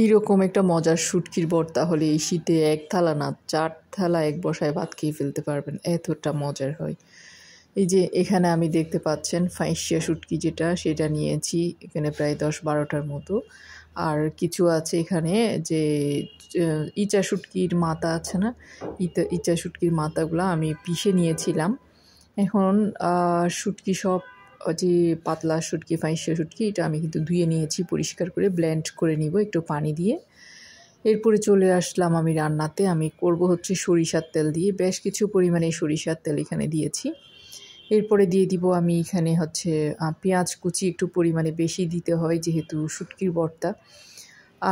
এইরকম একটা মজার শুটকির ভর্তা হলে এই শীতে 1 থালা না 4 থালা এক বসায় ভাত খেয়ে ফেলতে পারবেন, এতটা মজার হয়। এই যে এখানে আমি দেখতে পাচ্ছেন ফাইসিয়া শুটকি যেটা, সেটা নিয়েছি এখানে প্রায় 10-12টার মতো। আর কিছু আছে এখানে যে ইচা শুটকির মাথা আছে না, ইচা শুটকির মাথাগুলো আমি পিষে নিয়েছিলাম। এখন শুটকি সব যে পাতলা শুটকি ফাইসিয়া শুটকি, এটা আমি কিন্তু ধুয়ে নিয়েছি, পরিষ্কার করে ব্লেন্ড করে নিব একটু পানি দিয়ে। এরপরে চলে আসলাম আমি রান্নাতে। আমি করব হচ্ছে সরিষার তেল দিয়ে, বেশ কিছু পরিমাণে সরিষার তেল এখানে দিয়েছি। এরপরে দিয়ে দিব আমি এখানে হচ্ছে পেঁয়াজ কুচি, একটু পরিমাণে বেশি দিতে হয় যেহেতু শুটকির ভর্তা।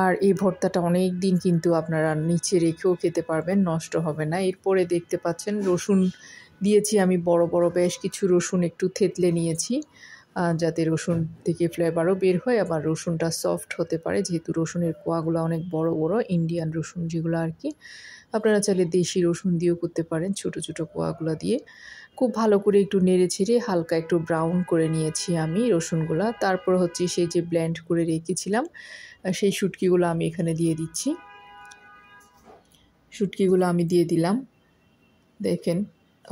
আর এই ভর্তাটা অনেক দিন কিন্তু আপনারা নিচে রেখেও খেতে পারবেন, নষ্ট হবে না। এরপরে দেখতে পাচ্ছেন রসুন দিয়েছি আমি, বড় বড় বেশ কিছু রসুন একটু থেতলে নিয়েছি যাতে রসুন থেকে ফ্লেভারও বের হয়, আবার রসুনটা সফট হতে পারে, যেহেতু রসুনের কোয়াগুলো অনেক বড় বড়, ইন্ডিয়ান রসুন যেগুলো আর কি। আপনারা চাইলে দেশি রসুন দিয়েও করতে পারেন, ছোট ছোট কোয়াগুলো দিয়ে। খুব ভালো করে একটু নেড়ে ছেড়ে হালকা একটু ব্রাউন করে নিয়েছি আমি রসুনগুলা। তারপর হচ্ছে সেই যে ব্লেন্ড করে রেখেছিলাম সেই শুটকিগুলো আমি এখানে দিয়ে দিচ্ছি। শুটকিগুলো আমি দিয়ে দিলাম, দেখেন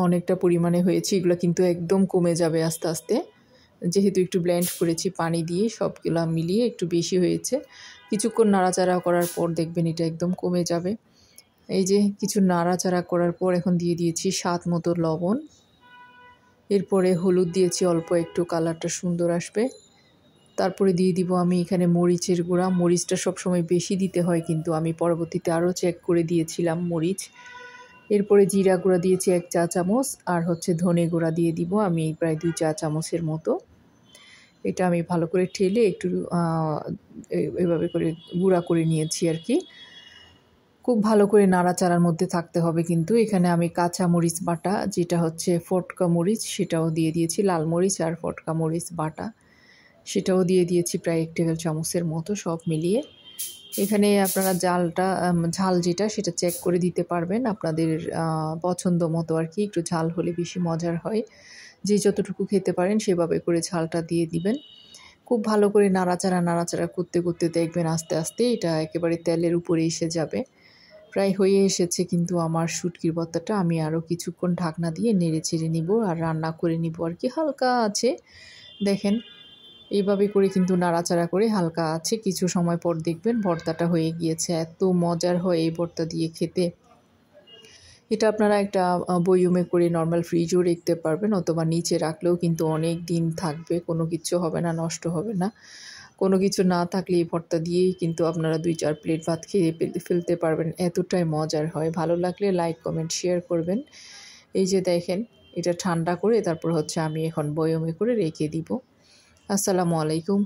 অনেকটা পরিমাণে হয়েছে। এগুলো কিন্তু একদম কমে যাবে আস্তে আস্তে, যেহেতু একটু ব্লেন্ড করেছি পানি দিয়ে, সবগুলো মিলিয়ে একটু বেশি হয়েছে। কিছুক্ষণ নাড়াচাড়া করার পর দেখবেন এটা একদম কমে যাবে। এই যে কিছু নাড়াচাড়া করার পর এখন দিয়ে দিয়েছি স্বাদ মতো লবণ। এরপরে হলুদ দিয়েছি অল্প একটু, কালারটা সুন্দর আসবে। তারপরে দিয়ে দিব আমি এখানে মরিচের গুঁড়া। মরিচটা সবসময় বেশি দিতে হয়, কিন্তু আমি পরবর্তীতে আরও চেক করে দিয়েছিলাম মরিচ। এরপরে জিরা গুঁড়া দিয়েছি 1 চা চামচ, আর হচ্ছে ধনে গুঁড়া দিয়ে দিব আমি প্রায় 2 চা চামচের মতো। এটা আমি ভালো করে ঠেলে একটু এভাবে করে গুঁড়া করে নিয়েছি আর কি। খুব ভালো করে নাড়াচাড়ার মধ্যে থাকতে হবে কিন্তু। এখানে আমি কাঁচা মরিচ বাটা, যেটা হচ্ছে ফটকা মরিচ, সেটাও দিয়ে দিয়েছি। লাল মরিচ আর ফটকা মরিচ বাটা সেটাও দিয়ে দিয়েছি প্রায় 1 টেবিল চামচের মতো, সব মিলিয়ে। এখানে আপনারা ঝাল যেটা সেটা চেক করে দিতে পারবেন আপনাদের পছন্দ মতো আর কি। একটু ঝাল হলে বেশি মজার হয়, যে যতটুকু খেতে পারেন সেভাবে করে ঝালটা দিয়ে দিবেন। খুব ভালো করে নাড়াচাড়া করতে করতে দেখবেন আস্তে আস্তে এটা একেবারে তেলের উপরে এসে যাবে। প্রায় হয়ে এসেছে কিন্তু আমার শুটকির ভর্তাটা। আমি আরও কিছুক্ষণ ঢাকনা দিয়ে নেড়ে চেড়ে নিব আর রান্না করে নিব আর কি, হালকা আছে। দেখেন এইভাবে করে কিন্তু নাড়াচাড়া করে হালকা আছে কিছু সময় পর দেখবেন ভর্তাটা হয়ে গিয়েছে। এত মজার হয় এই ভর্তা দিয়ে খেতে। এটা আপনারা একটা বয়মে করে নর্মাল ফ্রিজেও রাখতে পারবেন, অথবা নিচে রাখলেও কিন্তু অনেক দিন থাকবে, কোনো কিছু হবে না, নষ্ট হবে না। কোনো কিছু না থাকলে এই ভর্তা দিয়েই কিন্তু আপনারা 2-4 প্লেট ভাত খেয়ে ফেলতে পারবেন, এতটাই মজার হয়। ভালো লাগলে লাইক কমেন্ট শেয়ার করবেন। এই যে দেখেন এটা ঠান্ডা করে তারপর হচ্ছে আমি এখন বয়মে করে রেখে দিব। আসসালামু আলাইকুম।